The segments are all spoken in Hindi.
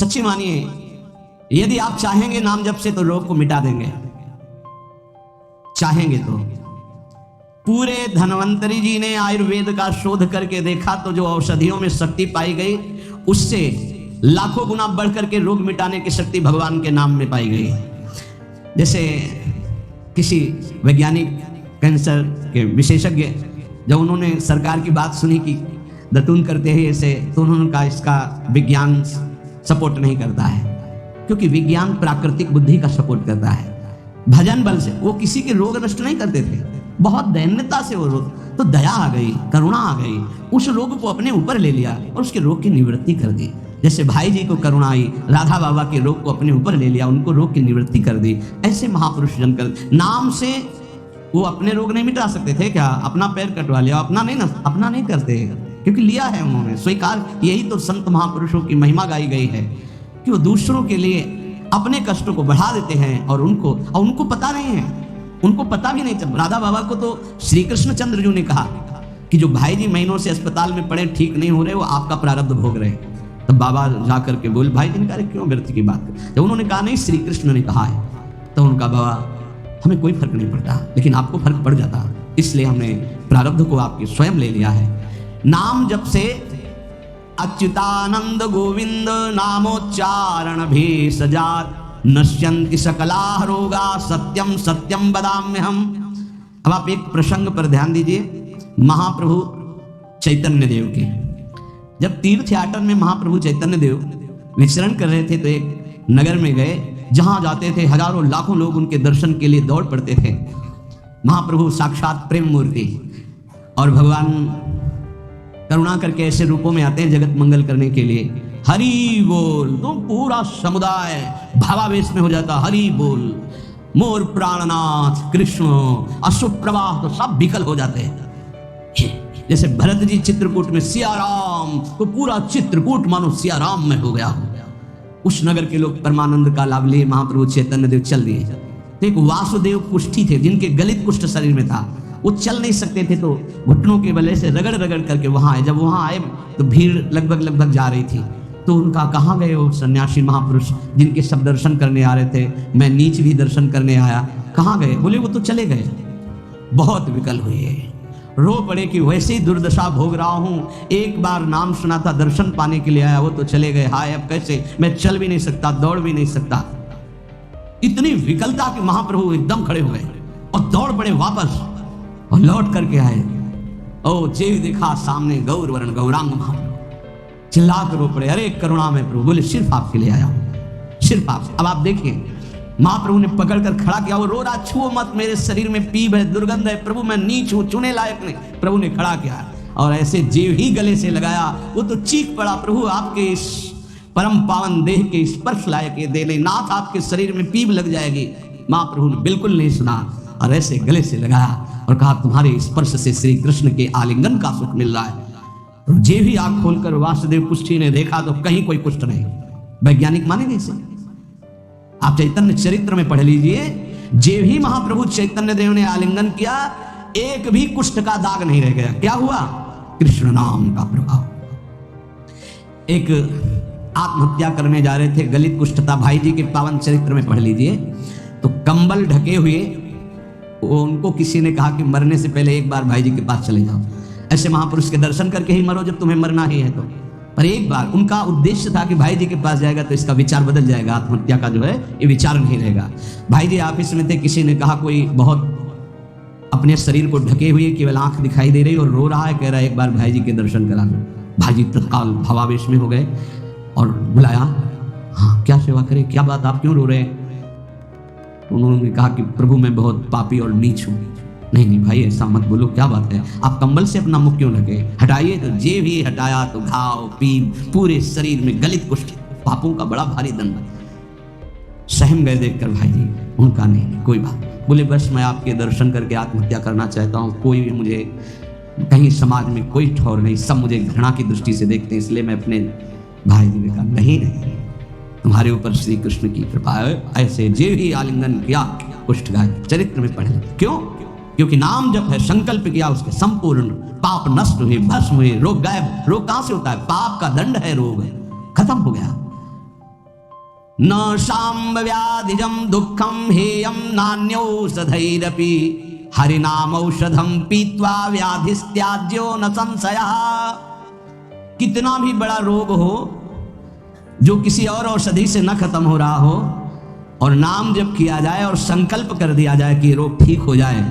सच्ची मानिए, यदि आप चाहेंगे नाम जप से तो रोग को मिटा देंगे, चाहेंगे तो। पूरे धन्वंतरी जी ने आयुर्वेद का शोध करके देखा तो जो औषधियों में शक्ति पाई गई उससे लाखों गुना बढ़ करके रोग मिटाने की शक्ति भगवान के नाम में पाई गई। जैसे किसी वैज्ञानिक कैंसर के विशेषज्ञ जब उन्होंने सरकार की बात सुनी कि दतून करते हैं ऐसे, तो उन्होंने कहा इसका विज्ञान सपोर्ट नहीं करता है, क्योंकि विज्ञान प्राकृतिक बुद्धि का सपोर्ट करता है। भजन बल से वो किसी के रोग नष्ट नहीं करते थे, बहुत दैन्यता से वो रोग, तो दया आ गई, करुणा आ गई, उस रोग को अपने ऊपर ले लिया और उसके रोग की निवृत्ति कर दी। जैसे भाई जी को करुणा आई, राधा बाबा के रोग को अपने ऊपर ले लिया, उनको रोग की निवृत्ति कर दी। ऐसे महापुरुष जन कर नाम से वो अपने रोग नहीं मिटा सकते थे क्या? अपना पैर कटवा लिया, अपना नहीं करते, क्योंकि लिया है उन्होंने स्वीकार। यही तो संत महापुरुषों की महिमा गाई गई है कि वो दूसरों के लिए अपने कष्टों को बढ़ा देते हैं और उनको पता नहीं है, उनको पता भी नहीं चल। राधा बाबा को तो श्री कृष्ण चंद्र जी ने कहा कि जो भाई जी महीनों से अस्पताल में पड़े, ठीक नहीं हो रहे, वो आपका प्रारब्ध भोग रहे। तब बाबा जाकर के बोले भाई जी ने क्यों व्यर्थ की बात कर। जब उन्होंने कहा नहीं श्री कृष्ण ने कहा है, तो उनका बाबा हमें कोई फर्क नहीं पड़ता, लेकिन आपको फर्क पड़ जाता, इसलिए हमने प्रारब्ध को आपके स्वयं ले लिया है। नाम जप से अच्युतानंद गोविंद नामोच्चारण भी सजात नश्यन्ति सकला रोगा सत्यम सत्यम वदाम्यहम। अब आप एक प्रसंग पर ध्यान दीजिए। महाप्रभु चैतन्य देव के जब तीर्थयाटन में महाप्रभु चैतन्य देव विचरण कर रहे थे तो एक नगर में गए, जहां जाते थे हजारों लाखों लोग उनके दर्शन के लिए दौड़ पड़ते थे। महाप्रभु साक्षात प्रेम मूर्ति, और भगवान करुणा करके ऐसे रूपों में आते हैं जगत मंगल करने के लिए। हरि बोल, तो पूरा समुदाय भावावेश में हो जाता, हरि बोल, मोर प्राणनाथ कृष्ण, अशुभ प्रवाह, तो सब विकल हो जाते हैं। जैसे भरत जी चित्रकूट में सिया राम, तो पूरा चित्रकूट मानो सिया राम में हो गया। उस नगर के लोग परमानंद का लाभ लिए महाप्रभु चैतन्य देव चल दिए। तो एक वासुदेव कुष्ठी थे जिनके गलित कुष्ठ शरीर में था, वो चल नहीं सकते थे, तो घुटनों के बले से रगड़ रगड़ करके वहां आए। जब वहां आए तो भीड़ लगभग जा रही थी, तो उनका कहाँ गए वो सन्यासी महापुरुष जिनके सब दर्शन करने आ रहे थे, मैं नीच भी दर्शन करने आया, कहाँ गए? बोले वो तो चले गए। बहुत विकल हुए, रो पड़े कि वैसे ही दुर्दशा भोग रहा हूं, एक बार नाम सुना था, दर्शन पाने के लिए आया, वो तो चले गए, हाय अब कैसे, मैं चल भी नहीं सकता, दौड़ भी नहीं सकता। इतनी विकलता कि महाप्रभु एकदम खड़े हुए और दौड़ पड़े वापस और लौट करके आए। ओ जेव देखा सामने गौर वरण गौरांग महाप्रभु, चिल्ला कर रो पड़े, अरे करुणा में प्रभु। बोले सिर्फ आपके लिए आया हूं, सिर्फ आप। अब आप देखिए महाप्रभु ने पकड़ कर खड़ा किया, वो रो रहा, छुओ मत, मेरे शरीर में पीप है, दुर्गंध है प्रभु, मैं नीच हूं, छूने लायक नहीं। प्रभु ने खड़ा किया और ऐसे जीव ही गले से लगाया, वो तो चीख पड़ा, प्रभु आपके इस परम पावन देह के स्पर्श लायक ये दे नहीं, नाथ आपके शरीर में पीप लग जाएगी। महाप्रभु ने बिल्कुल नहीं सुना और ऐसे गले से लगाया और कहा तुम्हारे स्पर्श से श्री कृष्ण के आलिंगन का सुख मिल रहा है। जे भी आंख खोलकर वासुदेव कुष्ठी ने देखा तो कहीं कोई कुष्ठ नहीं। वैज्ञानिक मानेंगे इसे, आप चैतन्य चरित्र में पढ़ लीजिए, जे भी महाप्रभु चैतन्य देव ने आलिंगन किया एक भी कुष्ठ का दाग नहीं रह गया। क्या हुआ? कृष्ण नाम का प्रभाव। एक आत्महत्या करने जा रहे थे, गलित कुष्ठ था, भाई जी के पावन चरित्र में पढ़ लीजिए, तो कंबल ढके हुए उनको किसी ने कहा कि मरने से पहले एक बार भाई जी के पास चले जाओ, ऐसे महापुरुष के दर्शन करके ही मरो जब तुम्हें मरना ही है तो। पर एक बार उनका उद्देश्य था कि भाई जी के पास जाएगा तो इसका विचार बदल जाएगा, आत्महत्या का जो है ये विचार नहीं रहेगा। भाई जी ऑफिस में थे, किसी ने कहा कोई बहुत अपने शरीर को ढके हुए केवल आंख दिखाई दे रही और रो रहा है, कह रहा है एक बार भाई जी के दर्शन करा लो। भाई जी तत्काल भावावेश में हो गए और बुलाया, हाँ क्या सेवा करे, क्या बात, आप क्यों रो रहे हैं? उन्होंने कहा कि प्रभु मैं बहुत पापी और नीच हूं। नहीं भाई ऐसा मत बोलो, क्या बात है, आप कंबल से अपना मुख क्यों ढके? हटाइए। तो जे भी हटाया तो घाव पीप पूरे शरीर में, गलित कुष्ठ, पापों का बड़ा भारी दंड। सहम गए देखकर भाई जी, उनका नहीं कोई बात। बोले बस मैं आपके दर्शन करके आत्महत्या करना चाहता हूँ, कोई भी मुझे कहीं समाज में कोई ठौर नहीं, सब मुझे घृणा की दृष्टि से देखते हैं, इसलिए मैं अपने भाई जी ने कहा नहीं तुम्हारे ऊपर श्री कृष्ण की कृपा है। ऐसे जे भी आलिंगन किया कुष्ठ गाय चरित्र में पढ़ ले। क्यों? क्योंकि नाम जब है, संकल्प किया उसके संपूर्ण पाप नष्ट हुए, भस्म हुए, रोग गायब। रोग कहां से होता है? पाप का दंड है रोग, खत्म हो गया। न शाम्ब व्याधिजम दुखम हेयम नान्यौषधैरपि हरिनाम औषधम पीत्वा व्याधिस्त्याज्यो न संशयः। कितना भी बड़ा रोग हो जो किसी और औषधि से न खत्म हो रहा हो, और नाम जब किया जाए और संकल्प कर दिया जाए कि रोग ठीक हो जाए,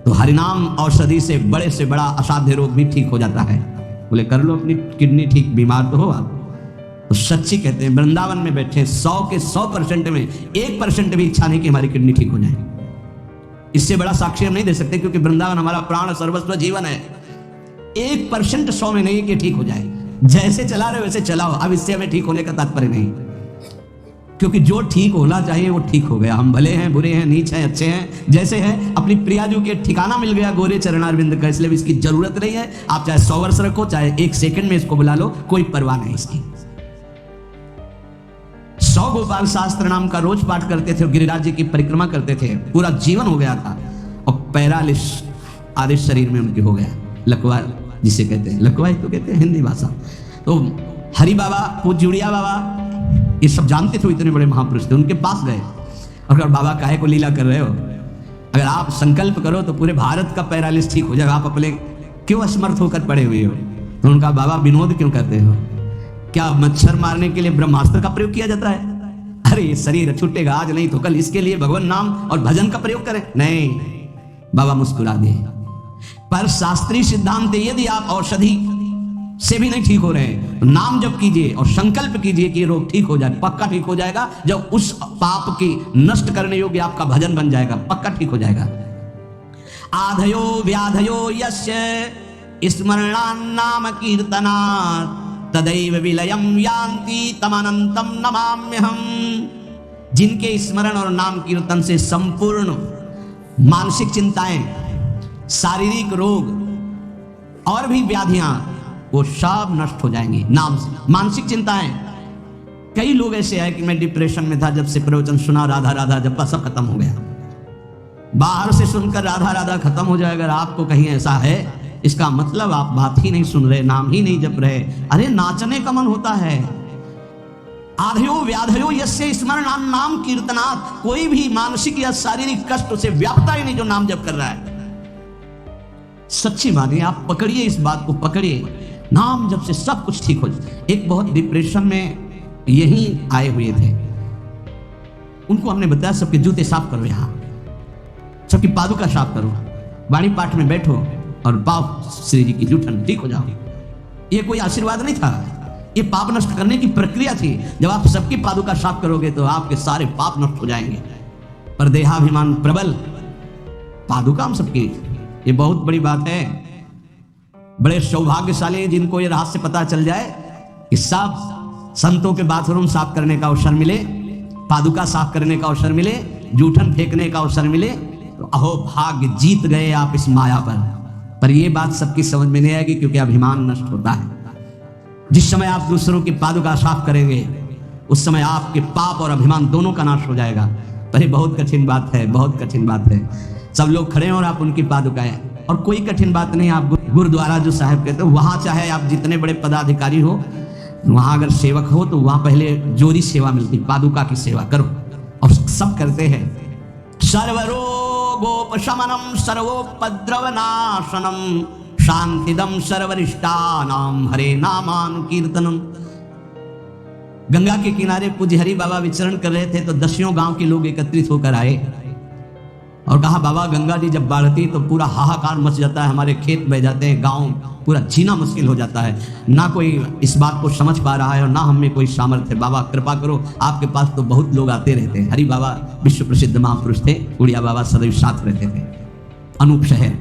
तो हरिनाम औषधि से बड़ा असाध्य रोग भी ठीक हो जाता है। बोले कर लो अपनी किडनी ठीक, बीमार तो हो आप। तो सच्ची कहते हैं, वृंदावन में बैठे 100 के 100% में 1% भी इच्छा नहीं कि हमारी किडनी ठीक हो जाए। इससे बड़ा साक्षी हम नहीं दे सकते, क्योंकि वृंदावन हमारा प्राण सर्वस्व जीवन है। 1% 100 में नहीं कि ठीक हो जाए। जैसे चला रहे वैसे चलाओ, अब इससे हमें ठीक होने का तात्पर्य नहीं, क्योंकि जो ठीक होना चाहिए वो ठीक हो गया। हम भले हैं, बुरे हैं, नीच हैं, अच्छे हैं, जैसे हैं, अपनी प्रियाजू के ठिकाना मिल गया गोरे चरणारविंद का, इसलिए इसकी जरूरत नहीं है। आप चाहे 100 वर्ष रखो, चाहे 1 सेकंड में इसको बुला लो, कोई परवाह नहीं इसकी। 100 गोपाल शास्त्र नाम का रोज पाठ करते थे, गिरिराज जी की परिक्रमा करते थे, पूरा जीवन हो गया था, और पैरालिस आधे शरीर में उनके हो गया, लकवा जिसे कहते हैं, लकवा ही तो कहते हैं हिंदी भाषा। तो हरि बाबा, पूज्य उड़िया बाबा, ये सब जानते थे, इतने बड़े महापुरुष थे, उनके पास गए और कहा बाबा काहे को लीला कर रहे हो, अगर आप संकल्प करो तो पूरे भारत का पैरालिस ठीक हो जाएगा, आप अपने क्यों असमर्थ होकर पड़े हुए हो। तो उनका बाबा विनोद क्यों करते हो, क्या मच्छर मारने के लिए ब्रह्मास्त्र का प्रयोग किया जाता है? अरे ये शरीर छूटेगा आज नहीं तो कल, इसके लिए भगवान नाम और भजन का प्रयोग करें। नहीं, बाबा मुस्कुरा दिए। पर शास्त्रीय सिद्धांत है, यदि आप औषधि से भी नहीं ठीक हो रहे, नाम जप कीजिए और संकल्प कीजिए कि रोग ठीक हो जाए, पक्का ठीक हो जाएगा। जब उस पाप की नष्ट करने योग्य आपका भजन बन जाएगा, पक्का ठीक हो जाएगा। आधयो व्याधयो यस्य स्मरणान्नाम कीर्तनात् तदैव विलयम यान्ति तमनंतम नमाम्यहम्। जिनके स्मरण और नाम कीर्तन से संपूर्ण मानसिक चिंताएं, शारीरिक रोग और भी व्याधियां, वो सब नष्ट हो जाएंगी नाम से। मानसिक चिंताएं, कई लोग ऐसे हैं कि मैं डिप्रेशन में था, जब से प्रवचन सुना राधा राधा जपा सब खत्म हो गया। बाहर से सुनकर राधा राधा खत्म हो जाएगा, अगर आपको कहीं ऐसा है, इसका मतलब आप बात ही नहीं सुन रहे, नाम ही नहीं जप रहे। अरे नाचने का मन होता है। आधयो व्याधयो यस्य स्मरणान् नाम कीर्तनात्, कोई भी मानसिक या शारीरिक कष्ट उसे व्यापता ही नहीं जो नाम जप कर रहा है। सच्ची मानिए, आप पकड़िए इस बात को, पकड़िए, नाम जप से सब कुछ ठीक हो जाए। एक बहुत डिप्रेशन में यही आए हुए थे, उनको हमने बताया सबके जूते साफ करो, यहाँ सबकी पादुका साफ करो, वाणी पाठ में बैठो और पाप श्री जी की जूठन ठीक हो जाओ। ये कोई आशीर्वाद नहीं था, ये पाप नष्ट करने की प्रक्रिया थी। जब आप सबकी पादुका साफ करोगे तो आपके सारे पाप नष्ट हो जाएंगे। पर देहाभिमान प्रबल, पादुका हम सबकी, ये बहुत बड़ी बात है। बड़े सौभाग्यशाली जिनको ये रहस्य पता चल जाए कि सब संतों के बाथरूम साफ करने का अवसर मिले, पादुका साफ करने का अवसर मिले, जूठन फेंकने का अवसर मिले, तो अहो भाग्य, जीत गए आप इस माया पर ये बात सबकी समझ में नहीं आएगी, क्योंकि अभिमान नष्ट होता है। जिस समय आप दूसरों की पादुका साफ करेंगे, उस समय आपके पाप और अभिमान दोनों का नाश हो जाएगा। पर ये बहुत कठिन बात है, बहुत कठिन बात है। सब लोग खड़े हैं और आप उनकी पादुकाएं, और कोई कठिन बात नहीं। आप गुरुद्वारा जो साहब कहते हो, वहां चाहे आप जितने बड़े पदाधिकारी हो, वहां अगर सेवक हो तो वहां पहले जोरी सेवा मिलती, पादुका की सेवा करो, और सब करते हैं। सर्वरोगोपशमनम सर्वोपद्रवनाशनम शांतिदम सर्वरिष्टानाम हरे नामानुकीर्तनम। गंगा के किनारे पूज्य हरि बाबा विचरण कर रहे थे, तो 10 गांव के लोग एकत्रित होकर आए और कहा बाबा, गंगा जी जब बढ़ती तो पूरा हाहाकार मच जाता है, हमारे खेत बह जाते हैं, गांव पूरा जीना मुश्किल हो जाता है। ना कोई इस बात को समझ पा रहा है और ना हम में कोई सामर्थ्य। बाबा कृपा करो, आपके पास तो बहुत लोग आते रहते हैं। हरि बाबा विश्व प्रसिद्ध महापुरुष थे, उड़िया बाबा सदैव साथ रहते थे, अनूप शहर।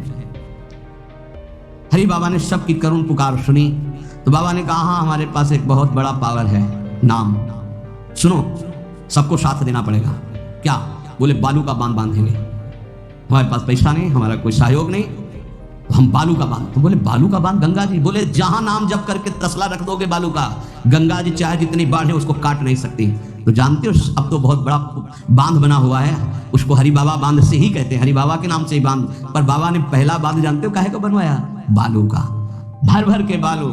हरि बाबा ने सबकी करुण पुकार सुनी, तो बाबा ने कहा हाँ, हमारे पास एक बहुत बड़ा पावर है, नाम। सुनो, सबको साथ देना पड़ेगा। क्या? बोले बालू का बांध बांधेंगे। हमारे पास पैसा नहीं, हमारा कोई सहयोग नहीं, तो हम बालू का बांध। तो बोले बालू का बांध? गंगा जी बोले जहां नाम जप करके तसला रख दोगे बालू का, गंगा जी चाहे जितनी बाढ़ है उसको काट नहीं सकती। तो जानते हो अब तो बहुत बड़ा बांध बना हुआ है, उसको हरि बाबा बांध से ही कहते हैं, हरि बाबा के नाम से ही बांध। पर बाबा ने पहला बांध जानते हो काहे को बनवाया? बालू का। भर भर के बालू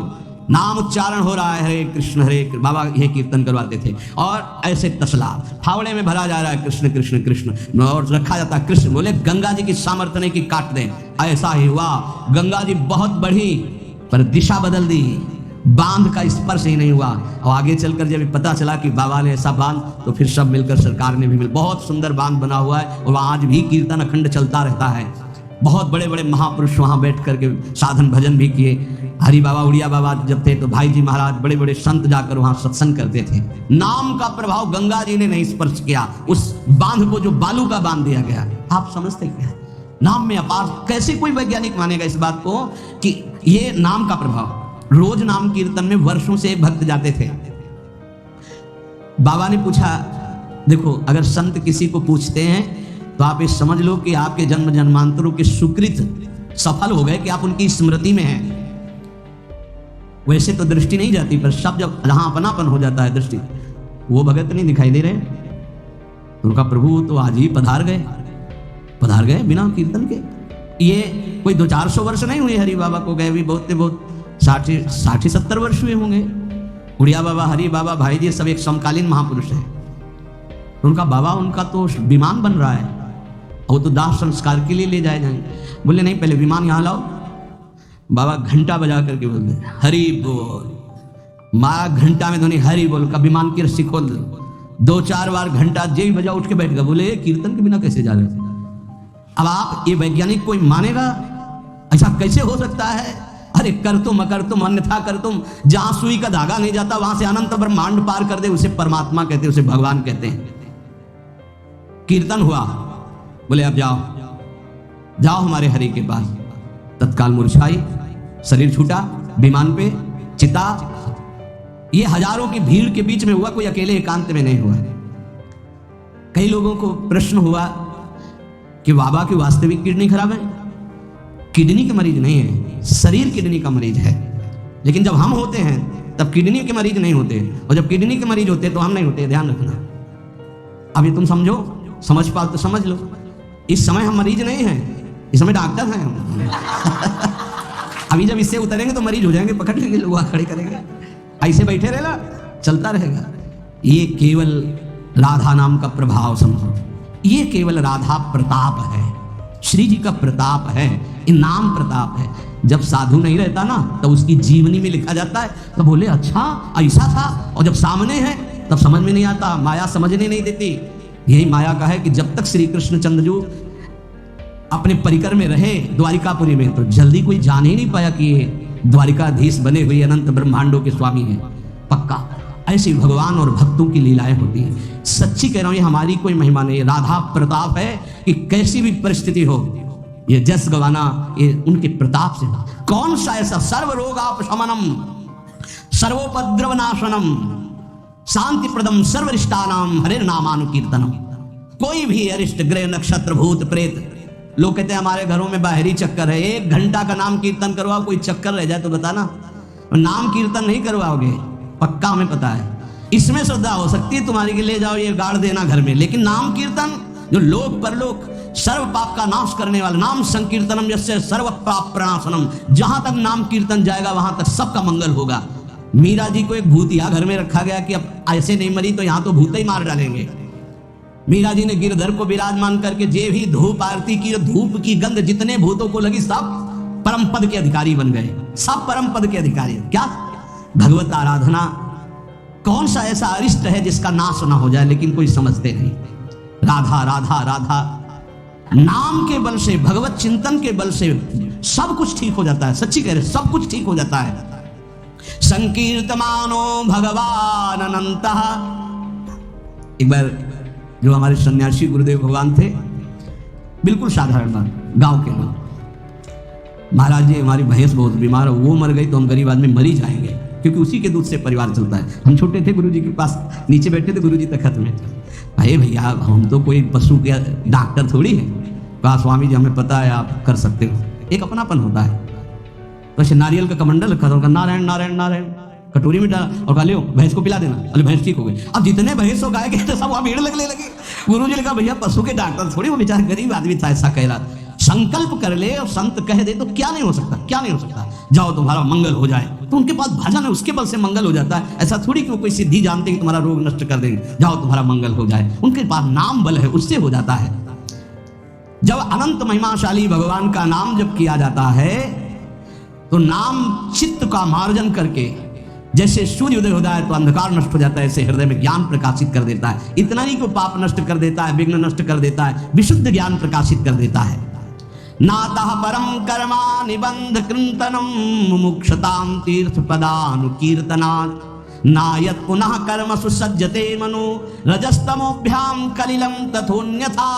नाम उच्चारण हो रहा है, हरे कृष्ण बाबा ये कीर्तन करवाते थे। और ऐसे तसला फावड़े में भरा जा रहा है कृष्ण कृष्ण कृष्ण, और रखा जाता है कृष्ण। बोले गंगा जी की सामर्थ्य नहीं कि काट दें। ऐसा ही हुआ, गंगा जी बहुत बढ़ी पर दिशा बदल दी, बांध का स्पर्श ही नहीं हुआ। और आगे चलकर जब पता चला कि बाबा ने ऐसा बांध, तो फिर सब मिलकर सरकार ने भी बहुत सुंदर बांध बना हुआ है, और वहाँ आज भी कीर्तन अखंड चलता रहता है। बहुत बड़े बड़े महापुरुष वहाँ बैठ करके साधन भजन भी किए। हरि बाबा उड़िया बाबा जब थे तो भाई जी महाराज बड़े बड़े संत जाकर वहाँ सत्संग करते थे। नाम का प्रभाव गंगा जी ने नहीं स्पर्श किया, उस बांध को जो बालू का बांध दिया गया। आप समझते क्या है? नाम में अपार। कैसे कोई वैज्ञानिक मानेगा इस बात को कि ये नाम का प्रभाव। रोज नाम कीर्तन में वर्षों से एक भक्त जाते थे। बाबा ने पूछा, देखो अगर संत किसी को पूछते हैं तो आप ये समझ लो कि आपके जन्म जन्मांतरों के सुकृत सफल हो गए कि आप उनकी स्मृति में हैं। वैसे तो दृष्टि नहीं जाती, पर सब जब जहां अपनापन हो जाता है दृष्टि, वो भगत नहीं दिखाई दे रहे। उनका प्रभु तो आज ही पधार गए बिना कीर्तन के। ये कोई 200-400 वर्ष नहीं हुए हरि बाबा को गए भी, बहुत 60-70 वर्ष हुए होंगे। उड़िया बाबा, हरि बाबा, भाई जी सब एक समकालीन महापुरुष है। उनका बाबा, उनका तो विमान बन रहा है, वो तो दाह संस्कार के लिए ले जाए जाएंगे। बोले नहीं, पहले विमान यहाँ लाओ। बाबा घंटा बजा करके बोलते हरि बोल। मारा घंटा में धोनी हरि बोल का विमान की रस्सी खोल दो। 2-4 बार घंटा जे बजा उठ के बैठ गया। बोले कीर्तन के बिना कैसे जा रहे? अब आप ये वैज्ञानिक कोई मानेगा? ऐसा कैसे हो सकता है? अरे कर तुम अकर तुम अन्यथा कर तुम। जहां सुई का धागा नहीं जाता वहां से अनंत ब्रह्मांड पार कर दे, उसे परमात्मा कहते हैं, उसे भगवान कहते हैं। कीर्तन हुआ, बोले अब जाओ हमारे हरि के पास। तत्काल मूर्छाई, शरीर छूटा, विमान पे चिता। ये हजारों की भीड़ के बीच में हुआ, कोई अकेले एकांत में नहीं हुआ। कई लोगों को प्रश्न हुआ कि बाबा की वास्तविक किडनी खराब है। किडनी के मरीज नहीं है, शरीर किडनी का मरीज है। लेकिन जब हम होते हैं तब किडनी के मरीज नहीं होते, और जब किडनी के मरीज होते तो हम नहीं होते। ध्यान रखना। अभी तुम समझो, समझ पाओ तो समझ लो। इस समय हम मरीज नहीं हैं, इस समय डॉक्टर हैं हम। अभी जब इससे उतरेंगे तो मरीज हो जाएंगे, पकड़ लेंगे लोग, खड़े करेंगे। ऐसे बैठे रहना, चलता रहेगा। ये केवल राधा नाम का प्रभाव समझो। ये केवल राधा प्रताप है, श्री जी का प्रताप है, ये नाम प्रताप है। जब साधु नहीं रहता ना तो उसकी जीवनी में लिखा जाता है, तो बोले अच्छा ऐसा था। और जब सामने है तब समझ में नहीं आता, माया समझने नहीं देती। यही माया का है कि जब तक श्री कृष्ण चंद्रजू अपने परिकर में रहे द्वारिकापुरी में, तो जल्दी कोई जान ही नहीं पाया कि ये द्वारिकाधीश बने हुए अनंत ब्रह्मांडों के स्वामी हैं। पक्का ऐसे भगवान और भक्तों की लीलाएं होती हैं। सच्ची कह रहा हूं, ये हमारी कोई महिमा नहीं, राधा प्रताप है कि कैसी भी परिस्थिति हो, ये जस गवाना ये उनके प्रताप से। कौन सा ऐसा सर्व रोगापशमनम सर्वोपद्रव नाशनम शांति प्रदम सर्वरिष्टानाम हरे नामानुकीर्तनम। कोई भी अरिष्ट ग्रह नक्षत्र भूत प्रेत, लोग कहते हैं हमारे घरों में बाहरी चक्कर है, 1 घंटा का नाम कीर्तन करवाओ, कोई चक्कर रह जाए तो बताना। नाम कीर्तन नहीं करवाओगे, पक्का हमें पता है। इसमें श्रद्धा हो सकती है तुम्हारी कि ले जाओ ये गाड़ देना घर में, लेकिन नाम कीर्तन जो लोक परलोक सर्व पाप का नाश करने वाला, नाम संकीर्तनम जैसे सर्व पाप प्रणाशनम। जहां तक नाम कीर्तन जाएगा वहां तक सबका मंगल होगा। मीरा जी को एक भूतिया घर में रखा गया कि अब ऐसे नहीं मरी तो यहां तो भूत ही मार डालेंगे। मीरा जी ने गिरधर को विराजमान करके जे भी धूप आरती की, धूप की गंध जितने भूतों को लगी सब परम पद के अधिकारी बन गए, सब परम पद के अधिकारी। क्या भगवत आराधना, कौन सा ऐसा अरिष्ट है जिसका नाश ना हो जाए, लेकिन कोई समझते नहीं। राधा राधा राधा नाम के बल से, भगवत चिंतन के बल से सब कुछ ठीक हो जाता है। सच्ची कह रहे, सब कुछ ठीक हो जाता है। संकीर्तमानो भगवान अनंत। एक बार जो हमारे सन्यासी गुरुदेव भगवान थे, बिल्कुल साधारण बात, गांव के लोग, महाराज जी हमारी भैंस बहुत बीमार है, वो मर गई तो हम गरीब आदमी मर ही जाएंगे, क्योंकि उसी के दूध से परिवार चलता है। हम छोटे थे, गुरुजी के पास नीचे बैठे थे, गुरुजी तखत में। अरे भैया हम तो कोई पशु के डॉक्टर थोड़ी है। कहा स्वामी जी हमें पता है, आप कर सकते हो। एक अपनापन होता है। वैसे नारियल का कमंडल रखा था, नारायण नारायण नारायण कटोरी में डाला और कहा लो भैंस को पिला देना। अरे भैंस ठीक हो गई। अब जितने भैंस हो गाय के सब वहां भीड़ लगने लगी। गुरुजी ने कहा भैया पशु के डॉक्टर थोड़ी, वो बेचारा गरीब आदमी था, ऐसा कह रहा। संकल्प कर ले और संत कह दे तो क्या नहीं हो सकता, क्या नहीं हो सकता। जाओ तुम्हारा मंगल हो जाए। तो उनके पास भजन है, उसके बल से मंगल हो जाता है। ऐसा थोड़ी कि वो कोई सिद्धि जानते हैं कि तुम्हारा रोग नष्ट कर देंगे, जाओ तुम्हारा मंगल हो जाए। उनके पास नाम बल है, उससे हो जाता है। जब अनंत महिमाशाली भगवान का नाम जब किया जाता है तो नाम चित्त का मार्जन करके, जैसे सूर्य उदय होता है तो अंधकार नष्ट हो जाता है, ऐसे हृदय में ज्ञान प्रकाशित कर देता है। इतना ही को पाप नष्ट कर देता है, विघ्न नष्ट कर देता है, विशुद्ध ज्ञान प्रकाशित कर देता है। नातः परम कर्मा निबंध कृंतनम मुमुक्षताम तीर्थ पदानुकीर्तनात् नायत पुनः कर्म सुसज्जते मनो रजस्तमोभ्याम कलिलम तथोन्यथा।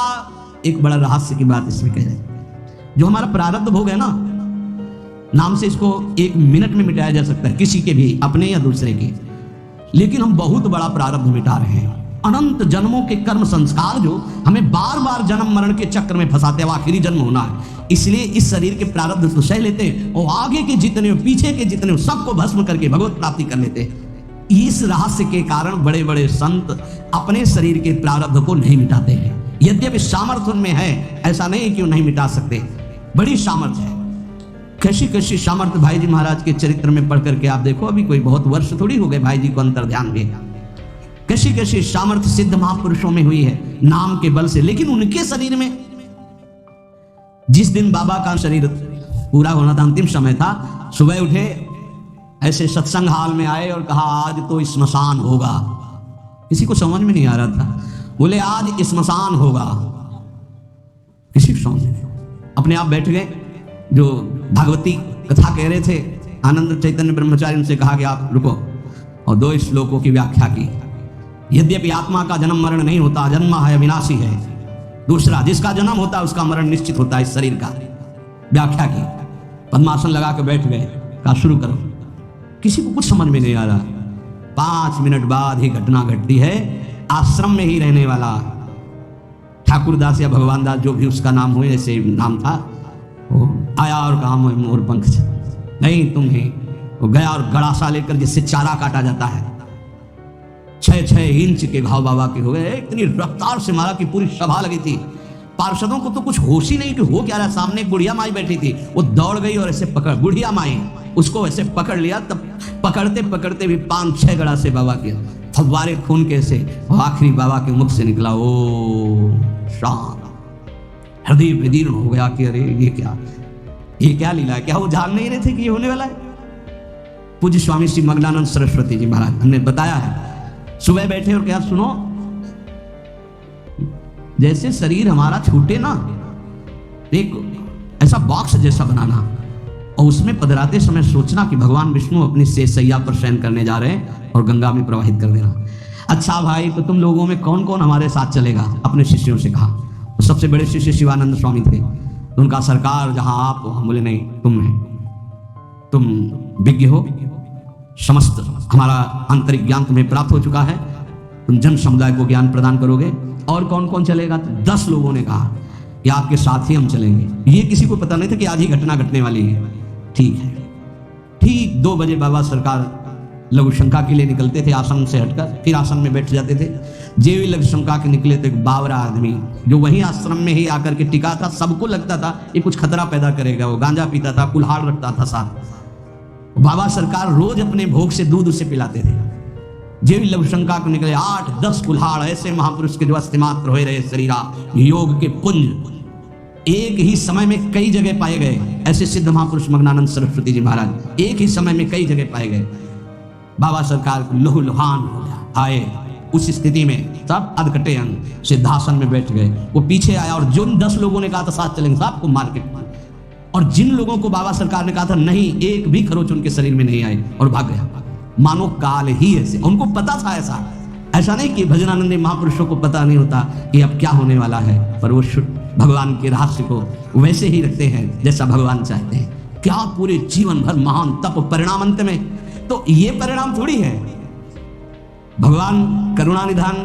एक बड़ा रहस्य की बात इसमें कह रहे, जो हमारा प्रारब्ध भोग है ना, नाम से इसको 1 मिनट में मिटाया जा सकता है, किसी के भी, अपने या दूसरे के। लेकिन हम बहुत बड़ा प्रारब्ध मिटा रहे हैं। अनंत जन्मों के कर्म संस्कार जो हमें बार बार जन्म मरण के चक्र में फंसाते हैं, आखिरी जन्म होना है, इसलिए इस शरीर के प्रारब्ध तो सह लेते हैं और आगे के जितने पीछे के जितने सबको भस्म करके भगवत प्राप्ति कर लेते हैं। इस रहस्य के कारण बड़े बड़े संत अपने शरीर के प्रारब्ध को नहीं मिटाते हैं। यद्यपि सामर्थ्य उनमें है, ऐसा नहीं कि वो नहीं मिटा सकते, बड़ी सामर्थ्य है। कैसी कैसी सामर्थ्य भाई जी महाराज के चरित्र में पढ़ करके आप देखो, अभी कोई बहुत वर्ष थोड़ी हो गए भाई जी को अंतर ध्यान में, कैसी कैसी सामर्थ्य सिद्ध महापुरुषों में हुई है नाम के बल से। लेकिन उनके शरीर में, जिस दिन बाबा का शरीर पूरा होना था, अंतिम समय था, सुबह उठे, ऐसे सत्संग हाल में आए और कहा आज तो स्मशान होगा। किसी को समझ में नहीं आ रहा था, बोले आज स्मशान होगा, किसी को समझ नहीं, अपने आप बैठ गए। जो भागवती कथा कह रहे थे आनंद चैतन्य ब्रह्मचारी, उनसे कहा कि आप रुको, और 2 श्लोकों की व्याख्या की। यद्यपि आत्मा का जन्म मरण नहीं होता, जन्म है विनाशी है। दूसरा, जिसका जन्म होता है उसका मरण निश्चित होता है, इस शरीर का व्याख्या की। पद्मासन लगा के बैठ गए, कहा शुरू करो। किसी को कुछ समझ में नहीं आ रहा। 5 मिनट बाद ही घटना घटती है। आश्रम में ही रहने वाला ठाकुरदास या भगवान दास, जो भी उसका नाम हो, ऐसे नाम था, वो आया और कहा मोर पंख नहीं तुम ही। वो गया और गड़ासा लेकर, जिससे चारा काटा जाता है, 6-6 इंच के घाव बाबा के हो गए। इतनी रफ्तार से मारा कि पूरी सभा लगी थी। पार्षदों को तो कुछ होश ही नहीं कि हो क्या रहा। सामने एक बुढ़िया माई बैठी थी, वो दौड़ गई और ऐसे पकड़, बुढ़िया माई उसको ऐसे पकड़ लिया। तब पकड़ते पकड़ते भी 5-6 गड़ा से बाबा के फव्वारे खून के से आखिरी बाबा के मुख से निकला, ओ शांत। हृदय विदीर्ण हो गया कि अरे ये क्या लीला है, क्या वो जान नहीं रहे थे कि ये होने वाला है। पूज्य स्वामी श्री मगनानंद सरस्वती जी महाराज, हमने बताया है, सुबह बैठे और क्या सुनो, जैसे शरीर हमारा छूटे ना, एक ऐसा बॉक्स जैसा बनाना और उसमें पधराते समय सोचना कि भगवान विष्णु अपनी शेषशैया पर शयन करने जा रहे हैं और गंगा में प्रवाहित कर देना। अच्छा भाई, तो तुम लोगों में कौन कौन हमारे साथ चलेगा? अपने शिष्यों से कहा। तो सबसे बड़े शिष्य शिवानंद स्वामी थे। तो उनका सरकार जहां आप हो, हम बोले नहीं, तुम विज्ञ हो, समस्त हमारा आंतरिक ज्ञान तुम्हें प्राप्त हो चुका है, तुम जन समुदाय को ज्ञान प्रदान करोगे। और कौन कौन चलेगा? तो 10 लोगों ने कहा कि आपके साथ ही हम चलेंगे। ये किसी को पता नहीं था कि आज ही घटना घटने वाली है। ठीक है। ठीक 2 बजे बाबा सरकार लघु शंका के लिए निकलते थे, आसन से हटकर, फिर आसन में बैठ जाते थे। जेवी लघु शंका के निकले तो एक बावरा आदमी जो वहीं आश्रम में ही आकर के टिका था, सबको लगता था ये कुछ खतरा पैदा करेगा। वो गांजा पीता था, कुल्हाड़ रखता था साथ। बाबा सरकार रोज अपने भोग से दूध उसे पिलाते थे। जेवी लघु शंका को निकले 8-10 कुल्हाड़, ऐसे महापुरुष के जो अस्तिमात्र हो रहे शरीरा योग के पुंज एक ही समय में कई जगह पाए गए। ऐसे सिद्ध महापुरुष मगनानंद सरस्वती जी महाराज एक ही समय में कई जगह पाए गए। बाबा सरकार को लहू लुहान हो गया। आए उस स्थिति में सब अधकटे अंग सिद्धासन में बैठ गए। वो पीछे आया और जिन 10 लोगों ने कहा था साथ चलेंगे, सबको मार के, और जिन लोगों को बाबा सरकार ने कहा था नहीं, एक भी खरोच उनके शरीर में नहीं आई और भाग गया। मानो काल ही ऐसे, उनको पता था। ऐसा नहीं कि भजनानंदी महापुरुषों को पता नहीं होता कि अब क्या होने वाला है, पर वो भगवान के रहस्य को वैसे ही रखते हैं जैसा भगवान चाहते हैं। क्या पूरे जीवन भर महान तप, परिणाम अंत में तो ये परिणाम थोड़ी है। भगवान करुणा निधान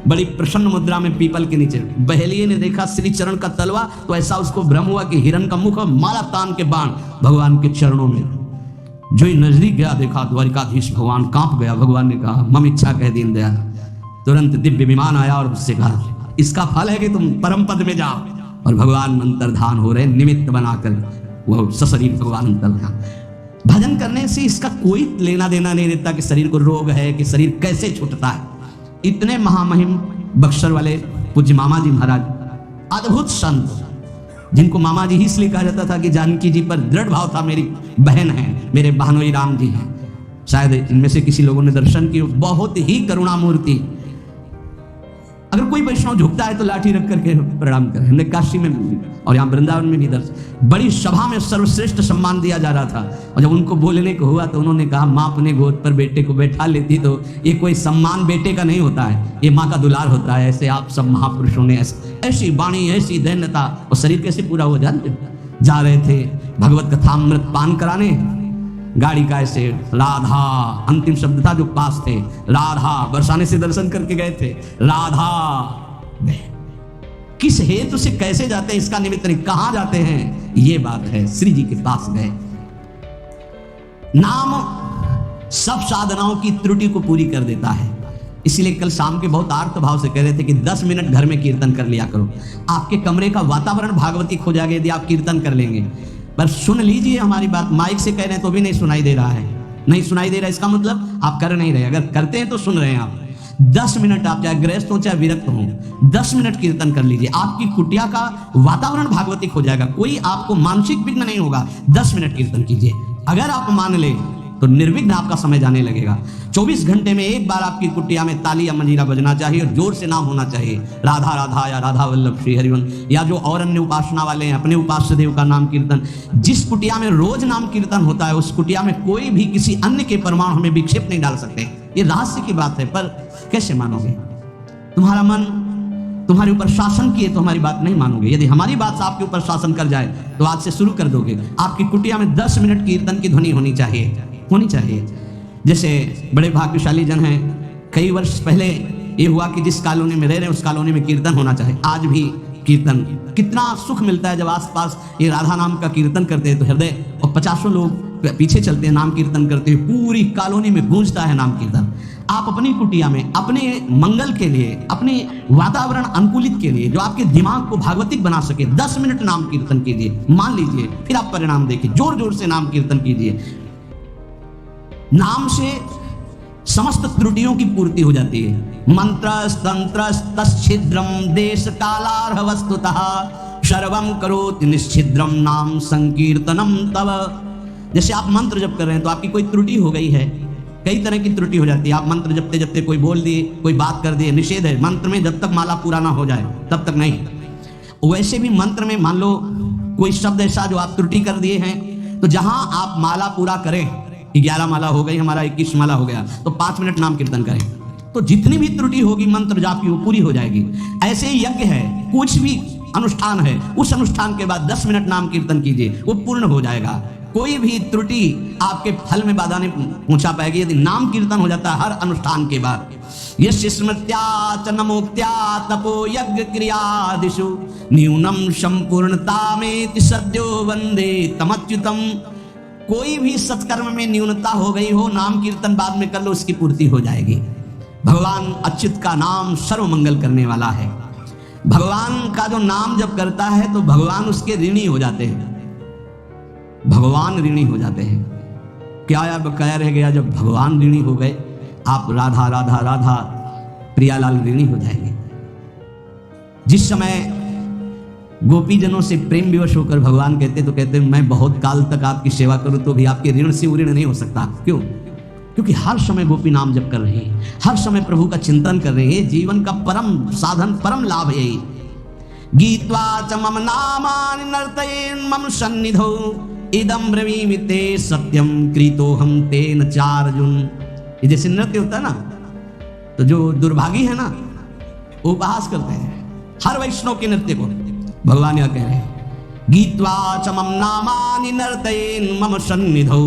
बड़ी प्रसन्न मुद्रा में पीपल के नीचे, बहेलिये ने देखा श्री चरण का तलवा तो ऐसा उसको भ्रम हुआ कि हिरण का मुख, माला तान के बाण भगवान के चरणों में। जो ही नजदीक गया देखा द्वारिकाधीश भगवान कांप गया। भगवान ने कहा मम इच्छा कह दीन दया। तुरंत दिव्य विमान आया और उससे कहा इसका फल है कि तुम परम पद में जाओ। और भगवान अंतर्धान हो रहे, निमित्त बनाकर वो सशरीर भगवान अंतर्धान। भजन करने से इसका कोई लेना देना नहीं रहता कि शरीर को रोग है, कि शरीर कैसे छूटता है। इतने महामहिम बक्सर वाले पूज्य मामा जी महाराज, अद्भुत संत, जिनको मामा जी ही इसलिए कहा जाता था कि जानकी जी पर दृढ़ भाव था, मेरी बहन है, मेरे बहनोई राम जी हैं। शायद इनमें से किसी लोगों ने दर्शन किए, बहुत ही करुणामूर्ति। अगर कोई वैष्णव झुकता है तो लाठी रख करके प्रणाम करें। हमने काशी में और यहाँ वृंदावन में भी दर्शन, बड़ी सभा में सर्वश्रेष्ठ सम्मान दिया जा रहा था, और जब उनको बोलने को हुआ तो उन्होंने कहा माँ अपने गोद पर बेटे को बैठा लेती तो ये कोई सम्मान बेटे का नहीं होता है, ये माँ का दुलार होता है। ऐसे आप सब महापुरुषों ने ऐसी वाणी, ऐसी दैन्यता, और शरीर कैसे पूरा हो जाते। जा रहे थे भगवत कथामृत पान कराने, गाड़ी का ऐसे राधा अंतिम शब्द था जो पास थे, राधा बरसाने से दर्शन करके गए थे, राधा किस हेतु से कैसे जाते हैं इसका निमित्त नहीं, कहां जाते हैं ये बात है। श्री जी के पास गए। नाम सब साधनाओं की त्रुटि को पूरी कर देता है। इसलिए कल शाम के बहुत आर्त भाव से कह रहे थे कि 10 मिनट घर में कीर्तन कर लिया करो, आपके कमरे का वातावरण भागवती हो जाएगा यदि आप कीर्तन कर लेंगे। पर सुन लीजिए हमारी बात, माइक से कह रहे हैं तो भी नहीं सुनाई दे रहा है, नहीं सुनाई दे रहा है, इसका मतलब आप कर नहीं रहे। अगर करते हैं तो सुन रहे हैं आप। 10 मिनट आप चाहे गृहस्थ हो चाहे विरक्त हो, 10 मिनट कीर्तन कर लीजिए, आपकी कुटिया का वातावरण भागवतिक हो जाएगा, कोई आपको मानसिक विघ्न नहीं होगा। 10 मिनट कीर्तन कीजिए, अगर आप मान ले तो निर्विघ्न आपका समय जाने लगेगा। 24 घंटे में एक बार आपकी कुटिया में ताली या मंजीरा बजना चाहिए और जोर से नाम होना चाहिए, राधा राधा या राधा वल्लभ श्री हरिवन, या जो और अन्य उपासना वाले हैं अपने उपास्य देव का नाम कीर्तन। जिस कुटिया में रोज नाम कीर्तन होता है उस कुटिया में कोई भी किसी अन्य के परमाणु हमें विक्षेप नहीं डाल सकते। ये रहस्य की बात है, पर कैसे मानोगे? तुम्हारा मन तुम्हारे ऊपर शासन किए तो हमारी बात नहीं मानोगे। यदि हमारी बात से आपके ऊपर शासन कर जाए तो आज से शुरू कर दोगे। आपकी कुटिया में 10 मिनट कीर्तन की ध्वनि होनी चाहिए। जैसे बड़े भाग्यशाली जन हैं, कई वर्ष पहले ये हुआ कि जिस कॉलोनी में रह रहे हैं उस कॉलोनी में कीर्तन होना चाहिए। आज भी कीर्तन, कितना सुख मिलता है जब आसपास ये राधा नाम का कीर्तन करते हैं तो हृदय, और 50 लोग पीछे चलते हैं नाम कीर्तन करते हैं, पूरी कॉलोनी में गूंजता है नाम कीर्तन। आप अपनी कुटिया में अपने मंगल के लिए, अपने वातावरण अनुकूलित के लिए, जो आपके दिमाग को भागवतिक बना सके, 10 मिनट नाम कीर्तन कीजिए, मान लीजिए, फिर आप परिणाम देखिए। जोर जोर से नाम कीर्तन कीजिए। नाम से समस्त त्रुटियों की पूर्ति हो जाती है। मंत्र तंत्र तच्छिद्रम देश कालार्ह वस्तुतः सर्वम करोति निश्चिद्रम नाम संकीर्तनम तव। जैसे आप मंत्र जप कर रहे हैं तो आपकी कोई त्रुटि हो गई है, कई तरह की त्रुटि हो जाती है। आप मंत्र जपते जपते कोई बोल दिए, कोई बात कर दिए, निषेध है मंत्र में, जब तक माला पूरा ना हो जाए तब तक नहीं। वैसे भी मंत्र में मान लो कोई शब्द ऐसा जो आप त्रुटि कर दिए हैं, तो जहां आप माला पूरा करें, 11 माला हो गई, हमारा 21 माला हो गया, तो 5 मिनट नाम कीर्तन करें, तो जितनी भी त्रुटि होगी मंत्र जाप की वो पूरी हो जाएगी। ऐसे ही यज्ञ है, कुछ भी अनुष्ठान है, उस अनुष्ठान के बाद 10 मिनट नाम कीर्तन कीजिए, वो पूर्ण हो जाएगा। कोई भी त्रुटि आपके फल में बाधा नहीं पहुंचा पाएगी यदि नाम कीर्तन हो जाता है हर अनुष्ठान के बाद। यस्य स्मृत्या च नमोक्त्या तपो यज्ञ क्रियादिषु न्यूनम संपूर्णतामेति सद्यो वंदे तमच्युतम। कोई भी सत्कर्म में न्यूनता हो गई हो, नाम कीर्तन बाद में कर लो, उसकी पूर्ति हो जाएगी। भगवान अच्युत का नाम सर्व मंगल करने वाला है। भगवान का जो नाम जब करता है तो भगवान उसके ऋणी हो जाते हैं, भगवान ऋणी हो जाते हैं। क्या या बकाया रह गया? जब भगवान ऋणी हो गए, आप राधा राधा राधा प्रियालाल ऋणी हो जाएंगे। जिस समय गोपीजनों से प्रेम विवश होकर भगवान कहते मैं बहुत काल तक आपकी सेवा करूं तो भी आपके ऋण से ऋण नहीं हो सकता। क्यों? क्योंकि हर समय गोपी नाम जप कर रहे हैं, हर समय प्रभु का चिंतन कर रहे हैं। जीवन का परम साधन, परम लाभ है यही। गीत्वा च मम नामानि नर्तयेन् मम सन्निधौ इदं ब्रवीमि ते सत्यम कृतोहम तेन चार्जुन। ये जैसे नृत्य होता है ना, तो जो दुर्भागी है ना वो उपहास करते हैं हर वैष्णव के नृत्य को। भगवान यह कह रहे हैं गीत्वा च मम नामानि नर्तयेन् मम सन्निधौ।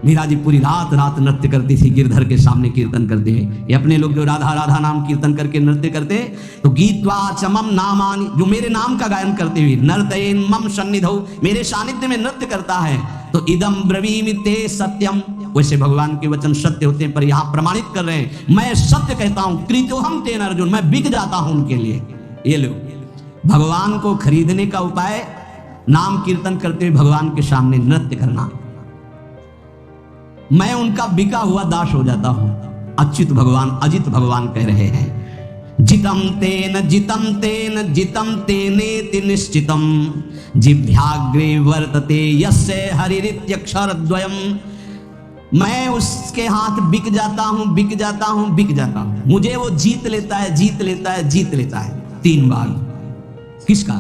मीरा जी पूरी रात रात नृत्य करती थी गिरधर के सामने कीर्तन करते हैं। ये अपने लोग जो राधा राधा नाम कीर्तन करके नृत्य करते, तो गीत्वा च मम नामानि, जो मेरे नाम का गायन करते हुए, नर्तयेन् मम सन्निधौ, मेरे सानिध्य में नृत्य करता है, तो इदम ब्रवीमि ते सत्यम। वैसे भगवान के वचन सत्य होते हैं, पर यहाँ प्रमाणित कर रहे हैं मैं सत्य कहता हूं, कृतोहम तेन अर्जुन, मैं बिक जाता हूं उनके लिए। ये लो, भगवान को खरीदने का उपाय नाम कीर्तन करते हुए भगवान के सामने नृत्य करना। मैं उनका बिका हुआ दास हो जाता हूं। अच्युत भगवान, अजित भगवान कह रहे हैं, जितम तेन जितम तेनेति निश्चितम जिभ्याग्रे वर्तते यस्य हरिरित्यक्षरद्वयम। मैं उसके हाथ बिक जाता हूं, बिक जाता हूं, बिक जाता हूं, मुझे वो जीत लेता है, जीत लेता है, जीत लेता है 3 बार। किसका?